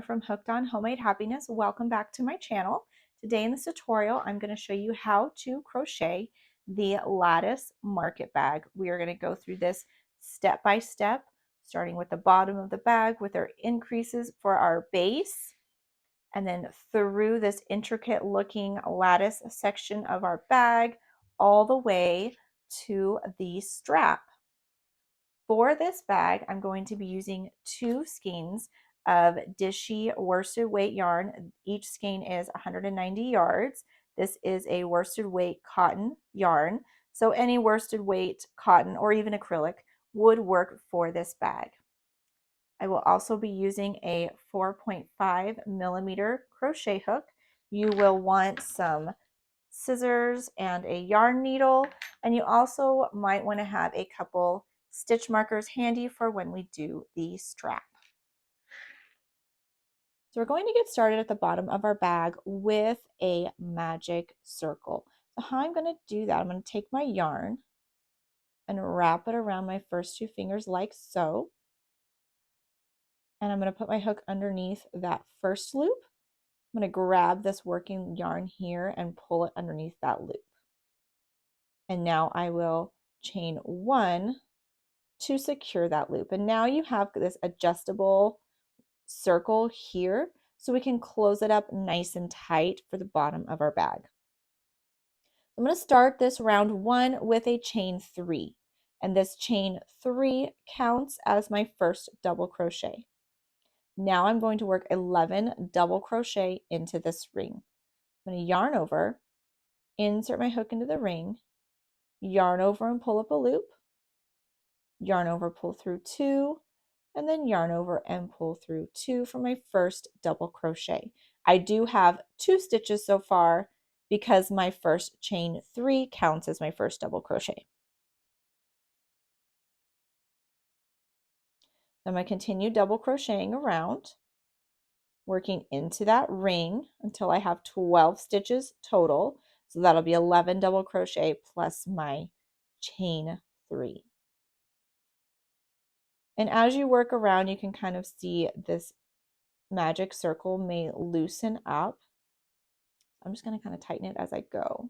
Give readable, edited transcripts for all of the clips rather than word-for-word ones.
here from Hooked on Homemade Happiness. Welcome back to my channel. Today in this tutorial, I'm going to show you how to crochet the Lattice Market Bag. We are going to go through this step by step, starting with the bottom of the bag with our increases for our base, and then through this intricate looking lattice section of our bag, all the way to the strap. For this bag, I'm going to be using 2 skeins of Dishie worsted weight yarn. Each skein is 190 yards. This is a worsted weight cotton yarn, so any worsted weight cotton or even acrylic would work for this bag. I will also be using a 4.5 millimeter crochet hook. You will want some scissors and a yarn needle, and you also might want to have a couple stitch markers handy for when we do the strap. So we're going to get started at the bottom of our bag with a magic circle. So how I'm going to do that, I'm going to take my yarn and wrap it around my first 2 fingers like so. And I'm going to put my hook underneath that first loop. I'm going to grab this working yarn here and pull it underneath that loop. And now I will chain 1 to secure that loop. And now you have this adjustable circle here, so we can close it up nice and tight for the bottom of our bag. I'm going to start this round 1 with a chain 3, and this chain 3 counts as my first double crochet. Now I'm going to work 11 double crochet into this ring. I'm going to yarn over, insert my hook into the ring, yarn over and pull up a loop, yarn over, pull through 2, and then yarn over and pull through 2 for my first double crochet. I do have 2 stitches so far because my first chain 3 counts as my first double crochet. I'm going to continue double crocheting around, working into that ring until I have 12 stitches total. So that'll be 11 double crochet plus my chain 3. And as you work around, you can kind of see this magic circle may loosen up. I'm just going to kind of tighten it as I go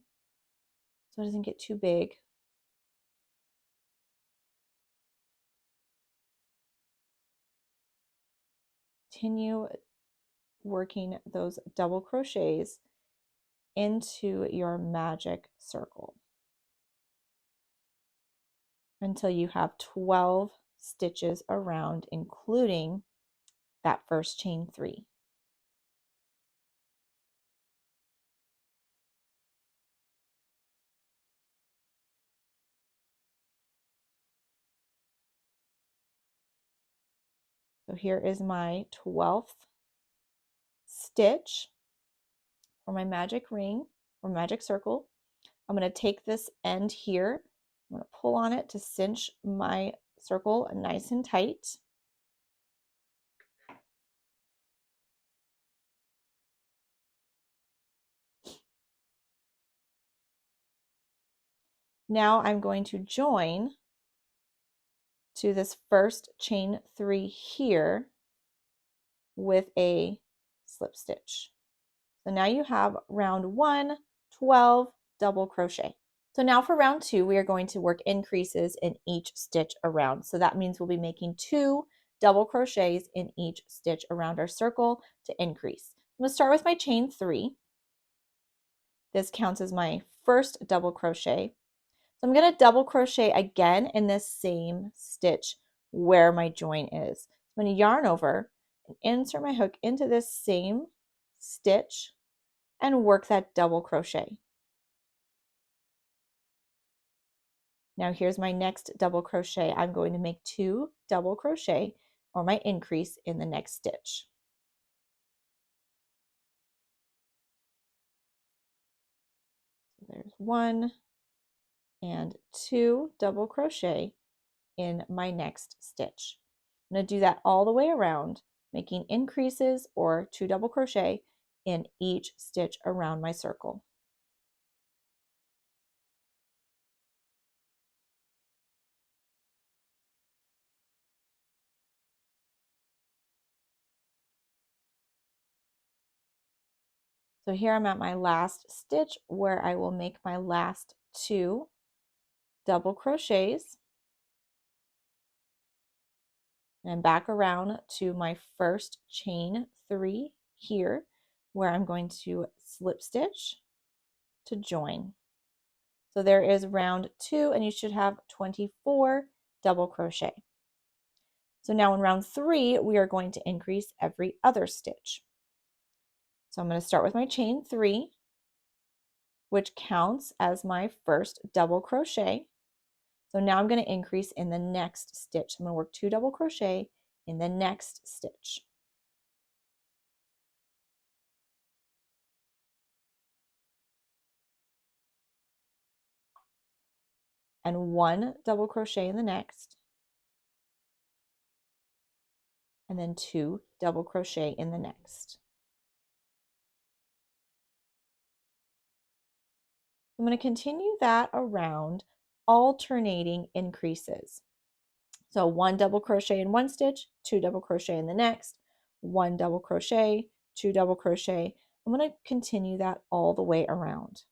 so it doesn't get too big. Continue working those double crochets into your magic circle until you have 12 stitches around, including that first chain 3. So here is my 12th stitch for my magic ring or magic circle. I'm going to take this end here, I'm going to pull on it to cinch my circle nice and tight. Now I'm going to join to this first chain 3 here with a slip stitch. So now you have round 1, 12 double crochet. So now for round 2, we are going to work increases in each stitch around. So that means we'll be making 2 double crochets in each stitch around our circle to increase. I'm going to start with my chain 3. This counts as my first double crochet. So I'm going to double crochet again in this same stitch where my join is. I'm going to yarn over and insert my hook into this same stitch and work that double crochet. Now here's my next double crochet. I'm going to make 2 double crochet or my increase in the next stitch. So there's 1 and 2 double crochet in my next stitch. I'm going to do that all the way around, making increases or 2 double crochet in each stitch around my circle. So here I'm at my last stitch where I will make my last 2 double crochets and back around to my first chain 3 here, where I'm going to slip stitch to join. So there is round 2, and you should have 24 double crochet. So now in round 3, we are going to increase every other stitch. So I'm going to start with my chain 3, which counts as my first double crochet. So now I'm going to increase in the next stitch. I'm going to work 2 double crochet in the next stitch. And 1 double crochet in the next, and then 2 double crochet in the next. I'm going to continue that around, alternating increases. So 1 double crochet in one stitch, 2 double crochet in the next, 1 double crochet, 2 double crochet. I'm going to continue that all the way around.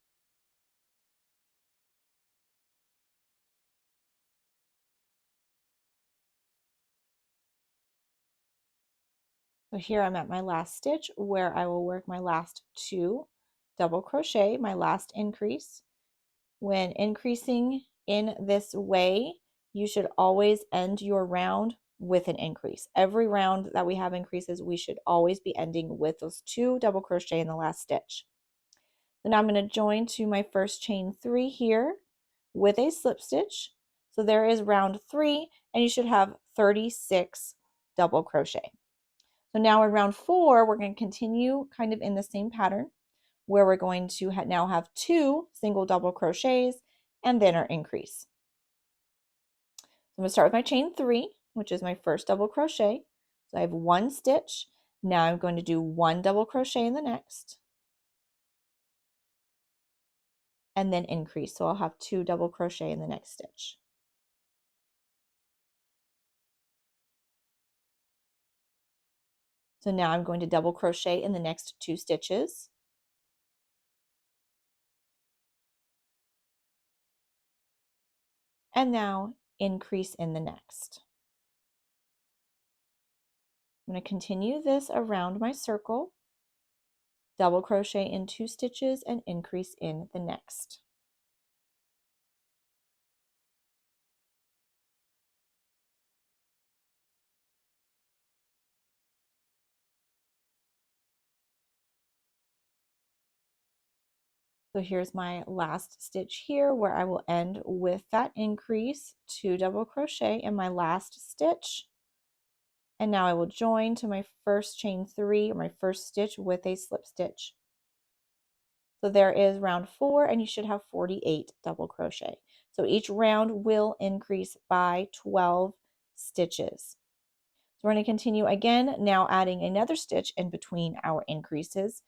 So here I'm at my last stitch where I will work my last 2 double crochet, my last increase. When increasing in this way, you should always end your round with an increase. Every round that we have increases, we should always be ending with those 2 double crochet in the last stitch. So now I'm going to join to my first chain 3 here with a slip stitch. So there is round 3, and you should have 36 double crochet. So now in round 4, we're going to continue kind of in the same pattern, where we're going to now have 2 single double crochets and then our increase. So I'm going to start with my chain 3, which is my first double crochet. So I have 1 stitch. Now I'm going to do 1 double crochet in the next, and then increase. So I'll have 2 double crochet in the next stitch. So now I'm going to double crochet in the next 2 stitches. And now increase in the next. I'm going to continue this around my circle, double crochet in 2 stitches and increase in the next. So here's my last stitch here where I will end with that increase, 2 double crochet in my last stitch. And now I will join to my first chain 3, or my first stitch, with a slip stitch. So there is round 4, and you should have 48 double crochet. So each round will increase by 12 stitches. So we're going to continue again, now adding another stitch in between our increases.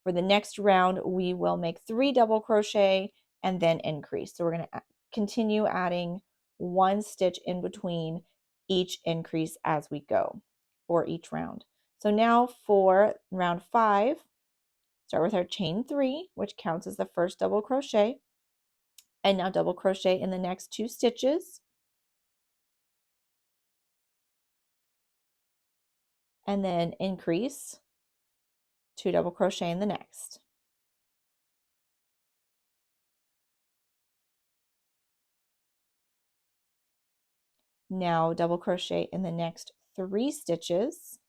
For the next round, we will make 3 double crochet and then increase. So we're going to continue adding 1 stitch in between each increase as we go for each round. So now for round 5, start with our chain 3, which counts as the first double crochet, and now double crochet in the next 2 stitches, and then increase, 2 double crochet in the next. Now double crochet in the next 3 stitches,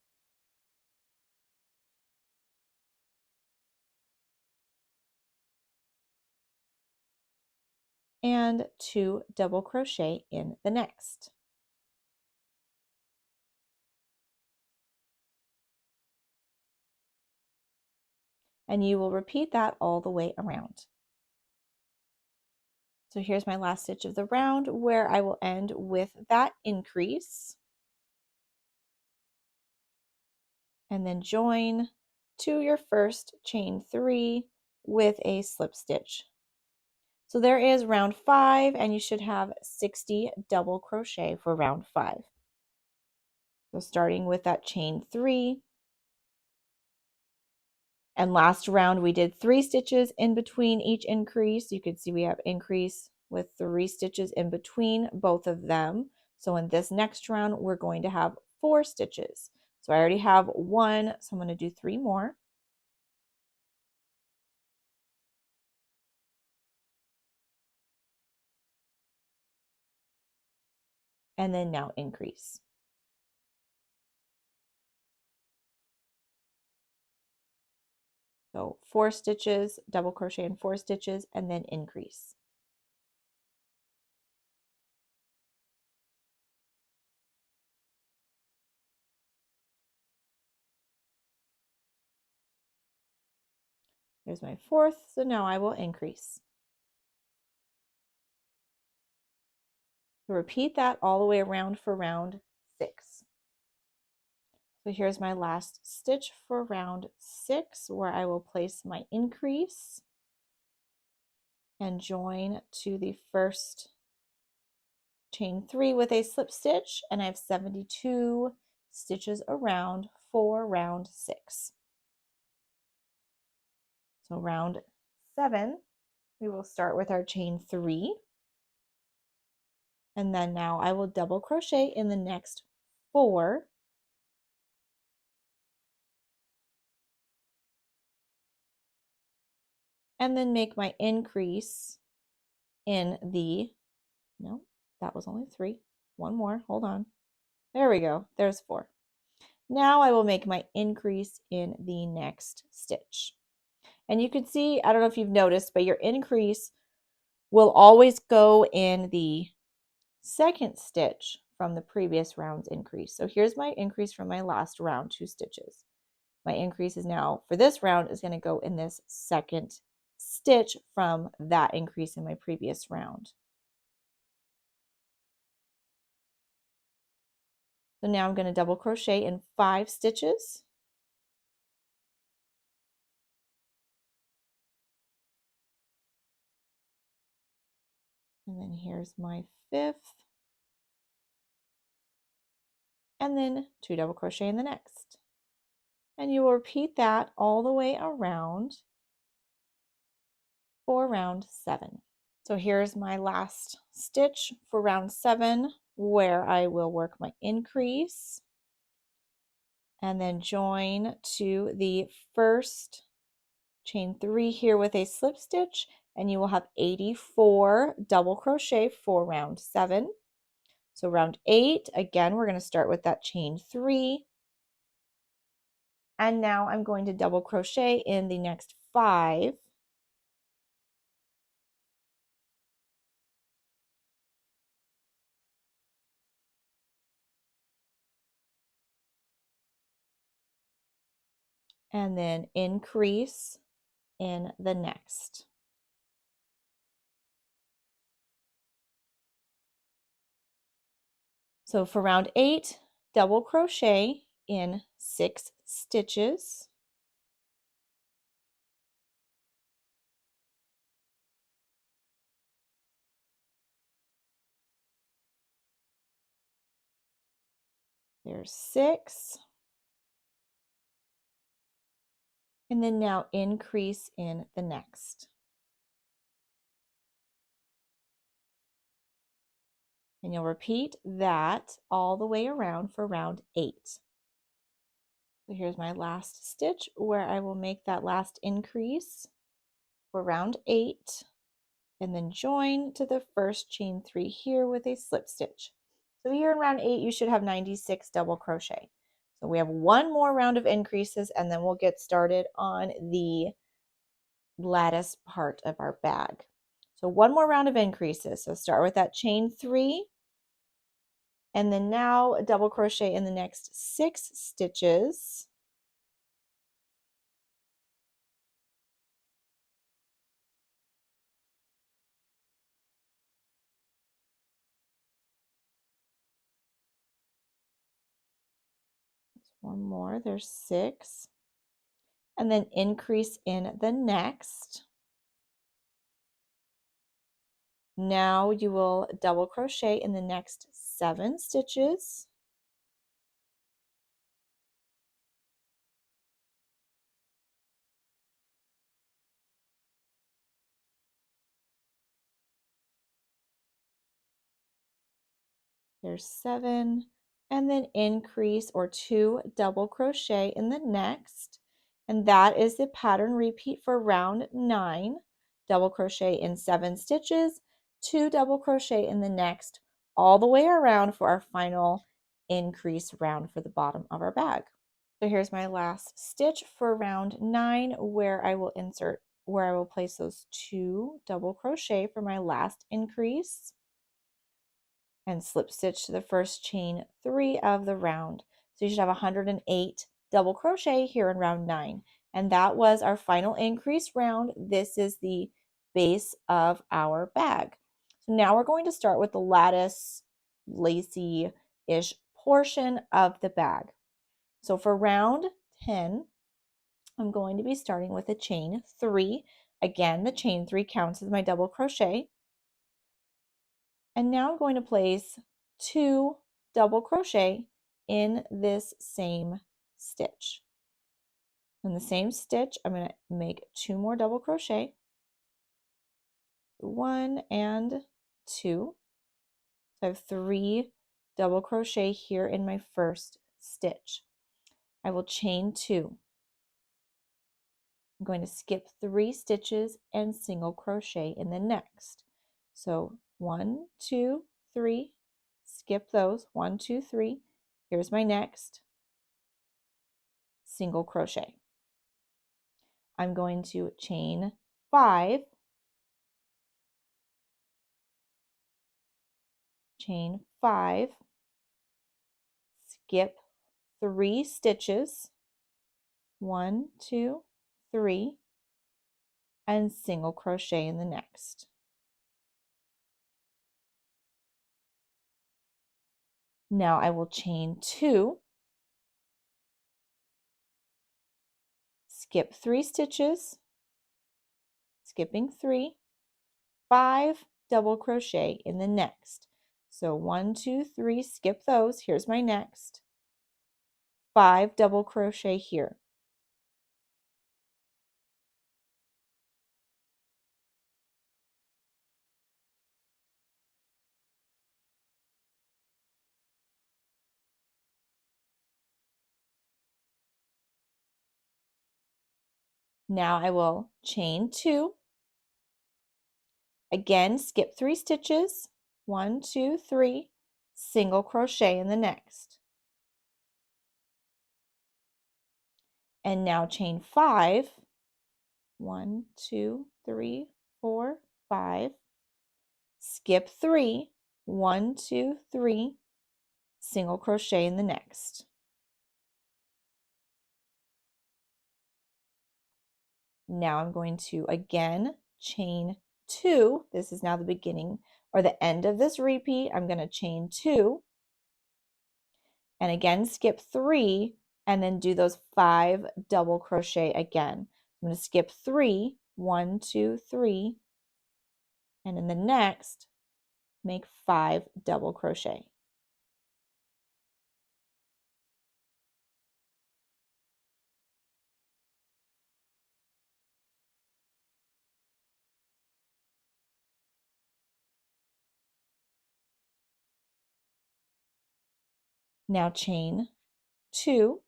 and 2 double crochet in the next. And you will repeat that all the way around. So here's my last stitch of the round where I will end with that increase, and then join to your first chain 3 with a slip stitch. So there is round 5, and you should have 60 double crochet for round 5. So starting with that chain 3, And last round we did 3 stitches in between each increase. You can see we have increase with 3 stitches in between both of them. So in this next round, we're going to have 4 stitches. So I already have 1, so I'm going to do 3 more. And then now increase. So 4 stitches, double crochet in 4 stitches, and then increase. There's my 4th, so now I will increase. So repeat that all the way around for round 6. So here's my last stitch for round 6, where I will place my increase and join to the first chain 3 with a slip stitch, and I have 72 stitches around for round 6. So round 7, we will start with our chain 3, and then now I will double crochet in the next 4, and then make my increase in the, no, that was only 3, one more, hold on, there we go, there's 4. Now I will make my increase in the next stitch. And you can see, I don't know if you've noticed, but your increase will always go in the second stitch from the previous round's increase. So here's my increase from my last round, 2 stitches. My increase is now, for this round, is going to go in this second stitch from that increase in my previous round. So now I'm going to double crochet in 5 stitches. And then here's my 5th. And then 2 double crochet in the next. And you will repeat that all the way around for round 7. So here's my last stitch for round 7, where I will work my increase and then join to the first chain 3 here with a slip stitch, and you will have 84 double crochet for round 7. So round 8, again, we're going to start with that chain 3. And now I'm going to double crochet in the next 5. And then increase in the next. So for round 8, double crochet in 6 stitches. There's 6. And then now increase in the next. And you'll repeat that all the way around for round 8. So here's my last stitch where I will make that last increase for round 8 and then join to the first chain 3 here with a slip stitch. So here in round 8 you should have 96 double crochet. So we have one more round of increases and then we'll get started on the lattice part of our bag. So one more round of increases. So start with that chain 3 and then now double crochet in the next 6 stitches. One more, there's 6. And then increase in the next. Now you will double crochet in the next 7 stitches. There's 7, and then increase or 2 double crochet in the next, and that is the pattern repeat for round 9. Double crochet in 7 stitches, 2 double crochet in the next, all the way around for our final increase round for the bottom of our bag. So here's my last stitch for round 9, where I will place those 2 double crochet for my last increase and slip stitch to the first chain 3 of the round. So you should have 108 double crochet here in round 9. And that was our final increase round. This is the base of our bag. So now we're going to start with the lattice lacy-ish portion of the bag. So for round 10, I'm going to be starting with a chain 3. Again, the chain 3 counts as my double crochet. And now I'm going to place 2 double crochet in this same stitch. In the same stitch, I'm going to make 2 more double crochet. 1 and 2. So I have 3 double crochet here in my first stitch. I will chain 2. I'm going to skip 3 stitches and single crochet in the next. So 1, 2, 3, skip those, 1, 2, 3. Here's my next single crochet. I'm going to chain 5, chain 5, skip 3 stitches, 1, 2, 3, and single crochet in the next. Now I will chain 2, skip 3 stitches, skipping 3, 5 double crochet in the next. So 1, 2, 3, skip those. Here's my next. 5 double crochet here. Now I will chain 2. Again, skip 3 stitches. 1, 2, 3, single crochet in the next. And now chain 5. 1, 2, 3, 4, 5. Skip 3. 1, 2, 3, single crochet in the next. Now I'm going to again chain 2. This is now the beginning or the end of this repeat. I'm going to chain 2 and again skip 3 and then do those 5 double crochet again. I'm going to skip 3, 1, 2, 3, and in the next make 5 double crochet. Now chain 2,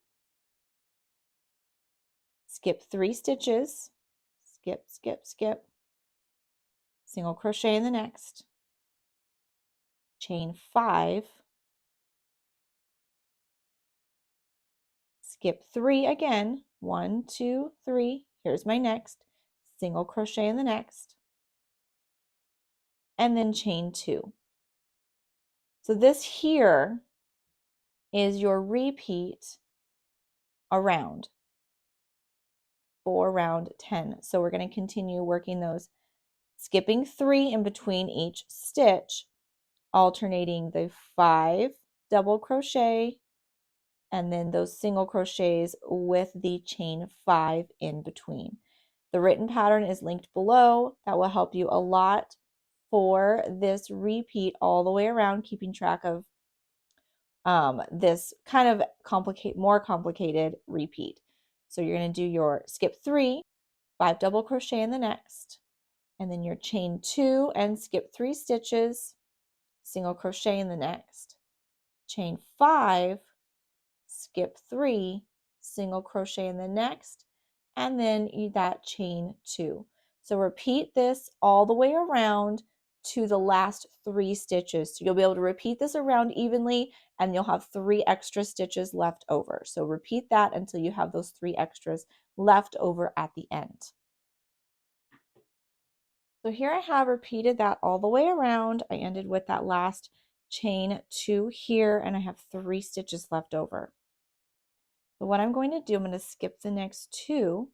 skip 3 stitches, skip, skip, skip, single crochet in the next, chain 5, skip 3 again, 1, 2, 3, here's my next, single crochet in the next, and then chain 2. So this here is your repeat around for round 10. So we're going to continue working those, skipping 3 in between each stitch, alternating the 5 double crochet and then those single crochets with the chain 5 in between. The written pattern is linked below. That will help you a lot for this repeat all the way around, keeping track of this kind of more complicated repeat. So you're going to do your skip 3, 5 double crochet in the next, and then your chain 2 and skip 3 stitches, single crochet in the next, chain 5, skip 3, single crochet in the next, and then that chain 2. So repeat this all the way around to the last 3 stitches. So you'll be able to repeat this around evenly, and you'll have 3 extra stitches left over. So repeat that until you have those 3 extras left over at the end. So here I have repeated that all the way around. I ended with that last chain 2 here, and I have 3 stitches left over. So what I'm going to do, I'm going to skip the next 2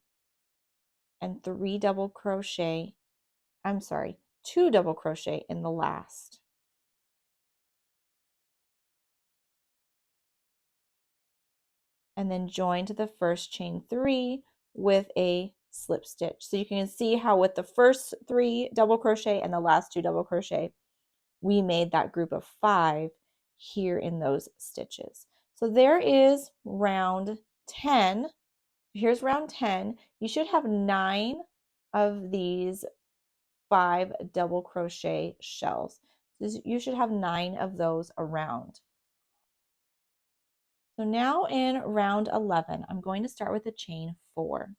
and 2 double crochet in the last. And then join to the first chain 3 with a slip stitch. So you can see how with the first 3 double crochet and the last 2 double crochet, we made that group of 5 here in those stitches. So there is round 10. Here's round 10. You should have 9 of these 5 double crochet shells. So you should have 9 of those around. So now in round 11, I'm going to start with a chain 4.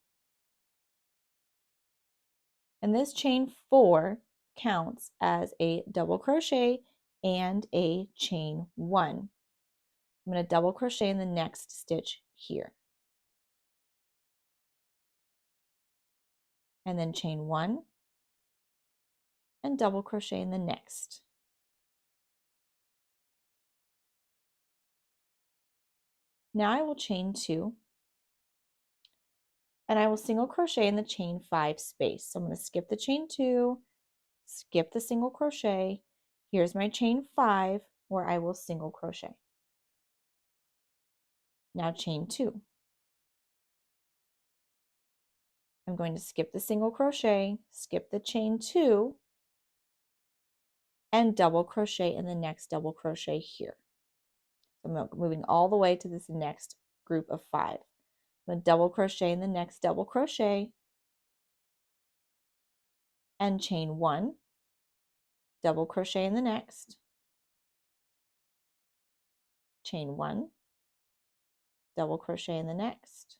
And this chain 4 counts as a double crochet and a chain 1. I'm going to double crochet in the next stitch here. And then chain 1 and double crochet in the next. Now I will chain 2 and I will single crochet in the chain 5 space. So I'm going to skip the chain 2, skip the single crochet. Here's my chain 5 where I will single crochet. Now chain 2. I'm going to skip the single crochet, skip the chain 2, and double crochet in the next double crochet here. So I'm moving all the way to this next group of 5. I'm going to double crochet in the next double crochet and chain 1, double crochet in the next, chain 1, double crochet in the next,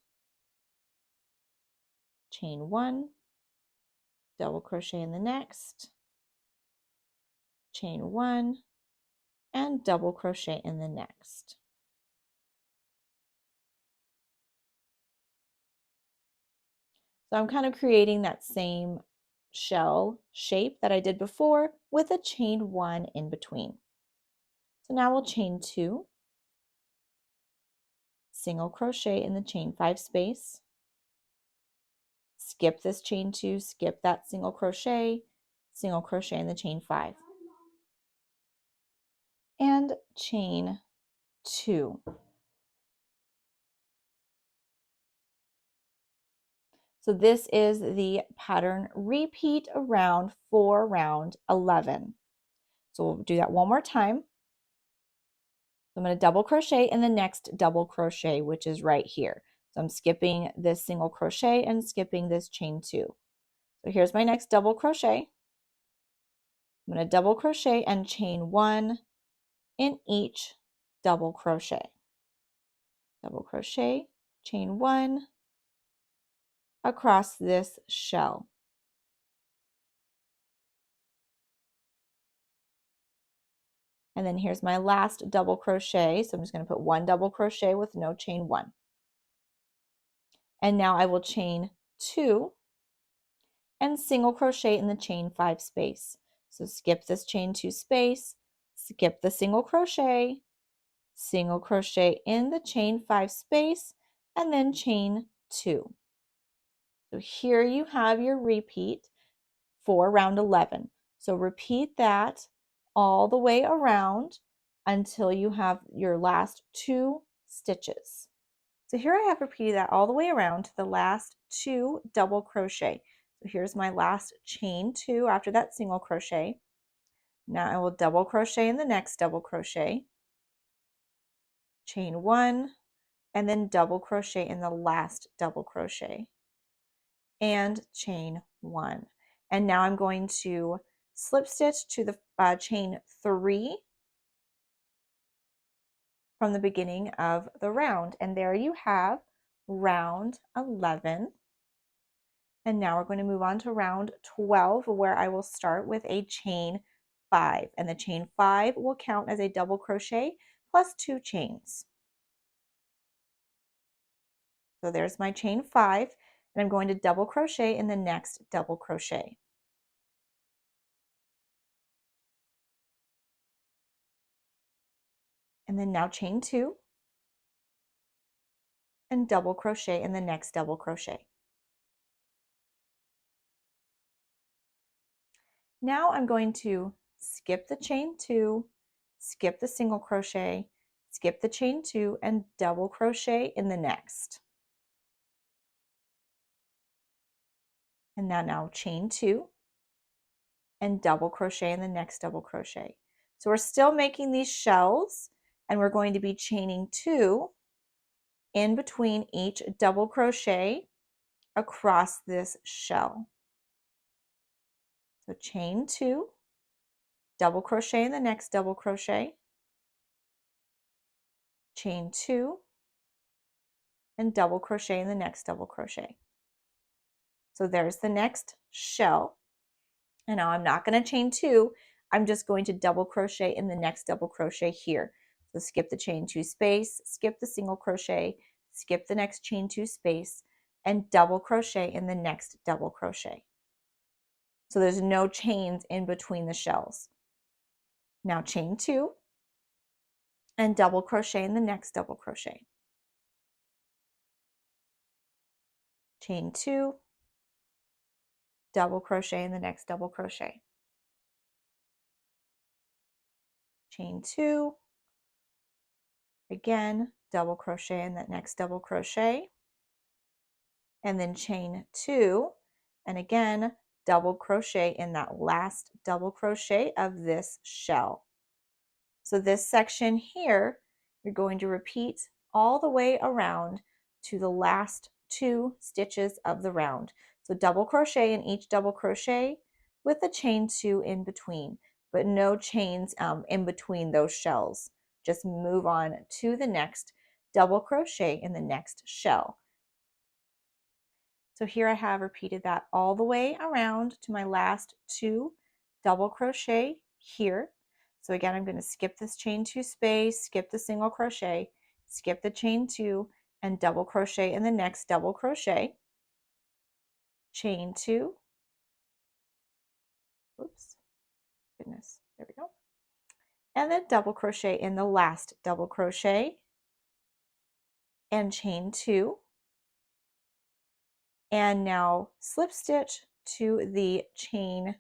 chain 1, double crochet in the next, chain 1, and double crochet in the next. So I'm kind of creating that same shell shape that I did before with a chain 1 in between. So now we'll chain 2, single crochet in the chain 5 space, skip this chain 2, skip that single crochet in the chain 5, and chain 2. So this is the pattern repeat around for round 11. So we'll do that one more time. I'm going to double crochet in the next double crochet, which is right here. So I'm skipping this single crochet and skipping this chain 2. So here's my next double crochet. I'm going to double crochet and chain 1 in each double crochet. Double crochet, chain 1 across this shell. And then here's my last double crochet. So I'm just going to put 1 double crochet with no chain 1. And now I will chain 2 and single crochet in the chain 5 space. So skip this chain 2 space, skip the single crochet in the chain 5 space, and then chain 2. So here you have your repeat for round 11. So repeat that all the way around until you have your last 2 stitches. So here I have repeated that all the way around to the last 2 double crochet. So here's my last chain 2 after that single crochet. Now I will double crochet in the next double crochet, chain 1, and then double crochet in the last double crochet, and chain 1. And now I'm going to slip stitch to the chain 3 from the beginning of the round. And there you have round 11. And now we're going to move on to round 12, where I will start with a chain 5. And the chain 5 will count as a double crochet plus 2 chains. So there's my chain 5, and I'm going to double crochet in the next double crochet. And then now chain 2 and double crochet in the next double crochet. Now I'm going to skip the chain 2, skip the single crochet, skip the chain 2, and double crochet in the next. And now chain 2 and double crochet in the next double crochet. So we're still making these shells, and we're going to be chaining 2 in between each double crochet across this shell. So chain 2, double crochet in the next double crochet, chain 2, and double crochet in the next double crochet. So there's the next shell. And now I'm not going to chain 2, I'm just going to double crochet in the next double crochet here. So skip the chain 2 space, skip the single crochet, skip the next chain 2 space, and double crochet in the next double crochet. So there's no chains in between the shells. Now chain 2 and double crochet in the next double crochet. Chain 2, double crochet in the next double crochet. Chain 2, again, double crochet in that next double crochet, and then chain 2, and again, double crochet in that last double crochet of this shell. So this section here, you're going to repeat all the way around to the last 2 stitches of the round. So double crochet in each double crochet with a chain 2 in between, but no chains in between those shells. Just move on to the next double crochet in the next shell. So here I have repeated that all the way around to my last 2 double crochet here. So again, I'm going to skip this chain 2 space, skip the single crochet, skip the chain 2, and double crochet in the next double crochet, chain 2, oops, goodness, there we go, and then double crochet in the last double crochet, and chain 2, and now slip stitch to the chain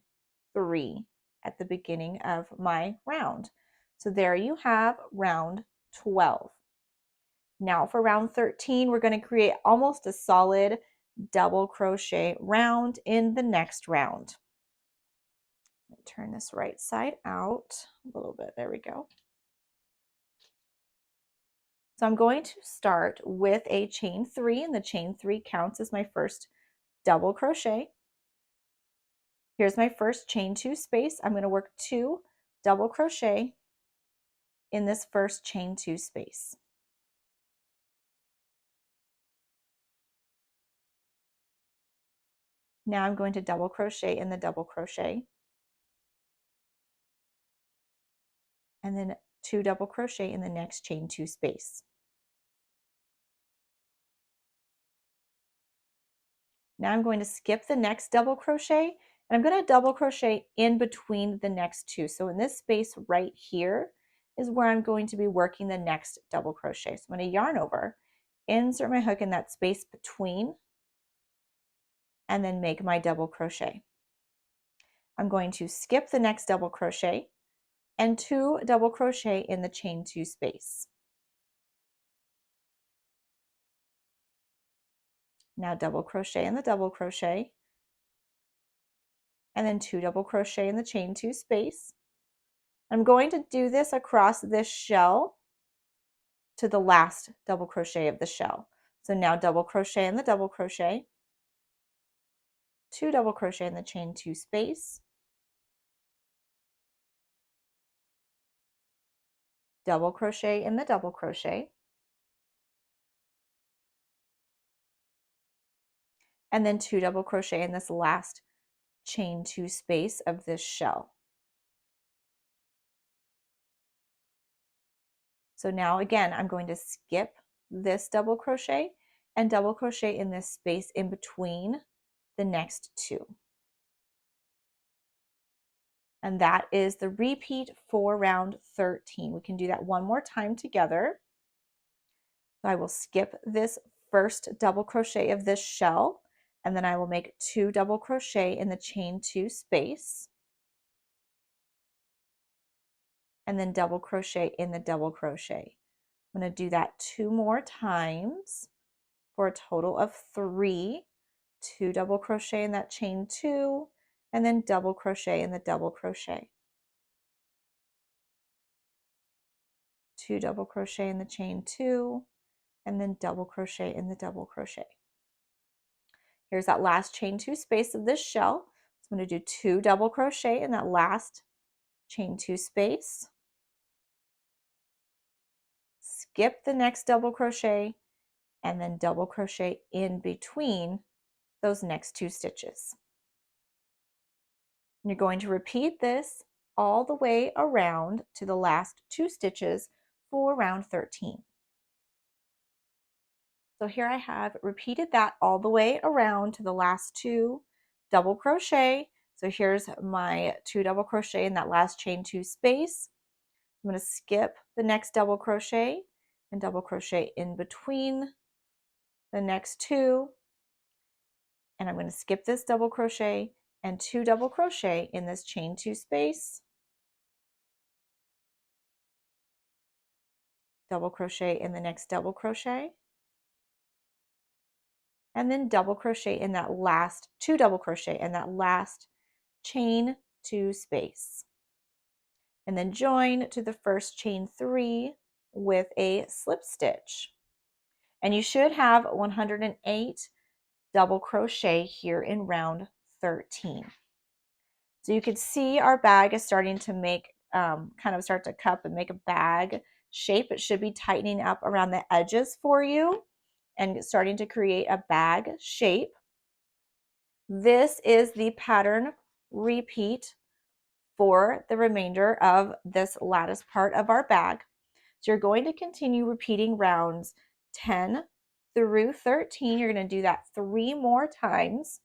3 at the beginning of my round. So there you have round 12. Now for round 13, we're going to create almost a solid double crochet round in the next round. Turn this right side out a little bit. There we go. So I'm going to start with a chain 3, and the chain 3 counts as my first double crochet. Here's my first chain 2 space. I'm going to work 2 double crochet in this first chain 2 space. Now I'm going to double crochet in the double crochet, and then 2 double crochet in the next chain 2 space. Now I'm going to skip the next double crochet, and I'm going to double crochet in between the next 2. So in this space right here is where I'm going to be working the next double crochet. So I'm going to yarn over, insert my hook in that space between, and then make my double crochet. I'm going to skip the next double crochet and 2 double crochet in the chain 2 space. Now double crochet in the double crochet, and then 2 double crochet in the chain 2 space. I'm going to do this across this shell to the last double crochet of the shell. So now double crochet in the double crochet, 2 double crochet in the chain 2 space, double crochet in the double crochet, and then 2 double crochet in this last chain 2 space of this shell. So now again, I'm going to skip this double crochet and double crochet in this space in between the next 2. And that is the repeat for round 13. We can do that one more time together. So I will skip this first double crochet of this shell, and then I will make 2 double crochet in the chain 2 space, and then double crochet in the double crochet. I'm going to do that 2 more times for a total of 3. 2 double crochet in that chain 2, and then double crochet in the double crochet. 2 double crochet in the chain 2, and then double crochet in the double crochet. Here's that last chain 2 space of this shell. So I'm going to do 2 double crochet in that last chain 2 space, skip the next double crochet, and then double crochet in between those next 2 stitches. And you're going to repeat this all the way around to the last 2 stitches for round 13. So here I have repeated that all the way around to the last 2 double crochet. So here's my 2 double crochet in that last chain 2 space. I'm going to skip the next double crochet and double crochet in between the next 2, and I'm going to skip this double crochet and 2 double crochet in this chain 2 space, double crochet in the next double crochet, and then double crochet in that last 2 double crochet in that last chain 2 space, and then join to the first chain 3 with a slip stitch. And you should have 108 double crochet here in round 13. So you can see our bag is starting to make kind of start to cup and make a bag shape. It should be tightening up around the edges for you and starting to create a bag shape. This is the pattern repeat for the remainder of this lattice part of our bag. So you're going to continue repeating rounds 10 through 13. You're going to do that 3 more times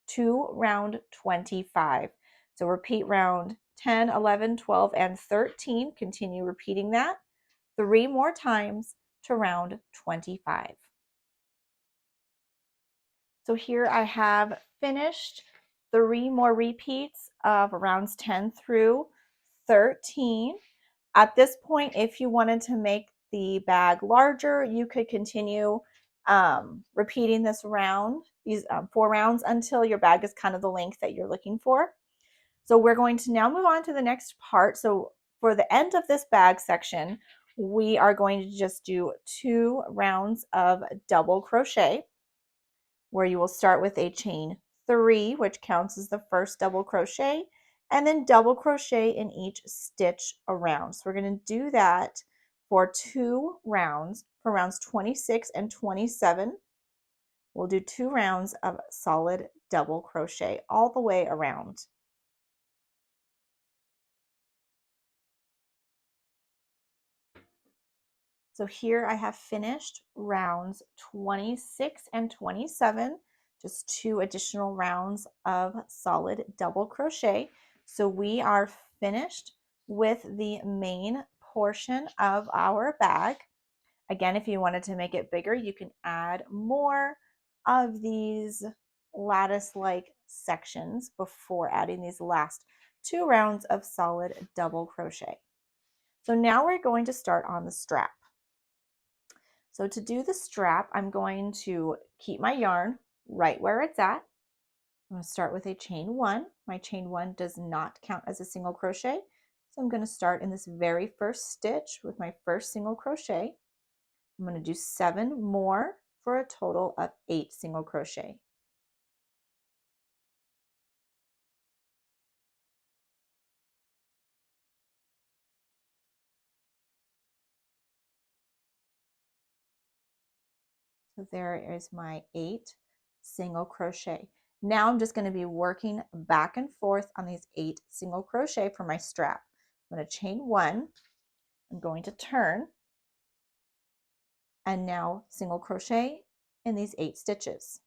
to round 25. So repeat round 10, 11, 12, and 13. Continue repeating that 3 more times to round 25. So here I have finished 3 more repeats of rounds 10 through 13. At this point, if you wanted to make the bag larger, you could continue repeating this round, these 4 rounds until your bag is kind of the length that you're looking for. So we're going to now move on to the next part. So for the end of this bag section, we are going to just do 2 rounds of double crochet, where you will start with a chain 3, which counts as the first double crochet, and then double crochet in each stitch around. So we're going to do that for 2 rounds. For rounds 26 and 27, we'll do 2 rounds of solid double crochet all the way around. So here I have finished rounds 26 and 27, just 2 additional rounds of solid double crochet. So we are finished with the main portion of our bag. Again, if you wanted to make it bigger, you can add more of these lattice-like sections before adding these last 2 rounds of solid double crochet. So now we're going to start on the strap. So to do the strap, I'm going to keep my yarn right where it's at. I'm going to start with a chain 1. My chain 1 does not count as a single crochet. So I'm going to start in this very first stitch with my first single crochet. I'm going to do 7 more for a total of 8 single crochet. So there is my 8 single crochet. Now I'm just going to be working back and forth on these 8 single crochet for my strap. I'm going to chain 1. I'm going to turn and now single crochet in these 8 stitches.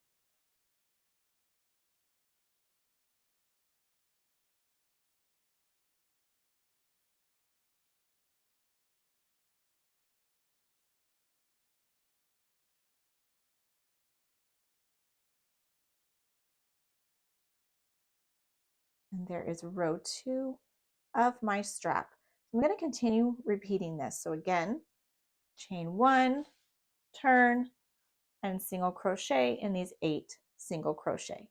And there is row 2 of my strap. I'm going to continue repeating this. So again, chain 1, turn, and single crochet in these 8 single crochet.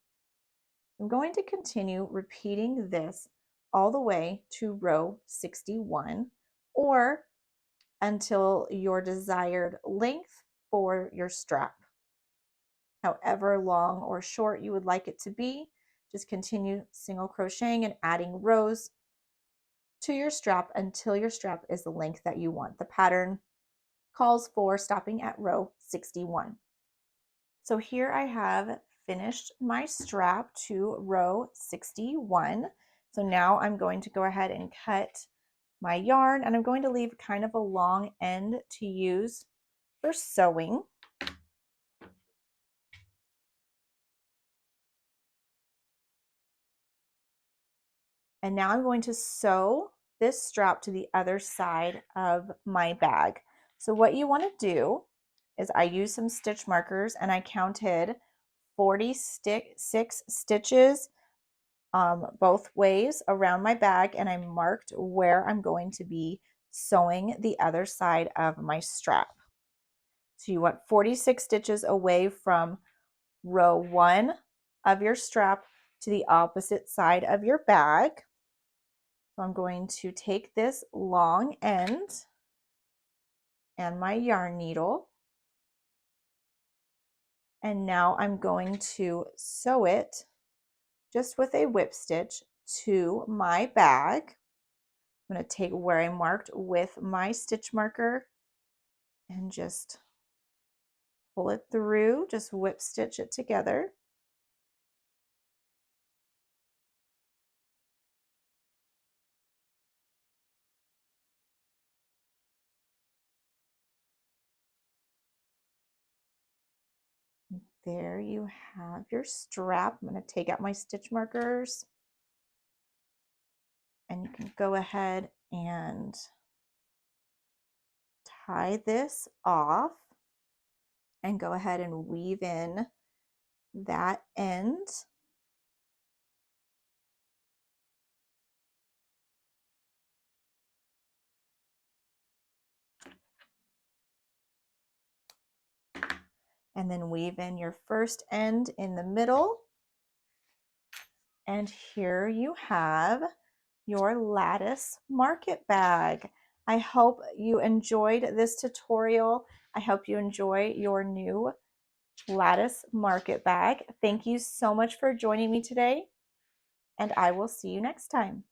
I'm going to continue repeating this all the way to row 61 or until your desired length for your strap. However long or short you would like it to be, just continue single crocheting and adding rows to your strap until your strap is the length that you want. The pattern calls for stopping at row 61. So here I have finished my strap to row 61. So now I'm going to go ahead and cut my yarn, and I'm going to leave kind of a long end to use for sewing. And now I'm going to sew this strap to the other side of my bag. So what you want to do is I used some stitch markers and I counted 46 stitches both ways around my bag, and I marked where I'm going to be sewing the other side of my strap. So you want 46 stitches away from row 1 of your strap to the opposite side of your bag. So I'm going to take this long end and my yarn needle, and now I'm going to sew it just with a whip stitch to my bag. I'm going to take where I marked with my stitch marker and just pull it through, just whip stitch it together. There you have your strap. I'm going to take out my stitch markers, and you can go ahead and tie this off and go ahead and weave in that end. And then weave in your first end in the middle. And here you have your Lattice Market Bag. I hope you enjoyed this tutorial. I hope you enjoy your new Lattice Market Bag. Thank you so much for joining me today, and I will see you next time.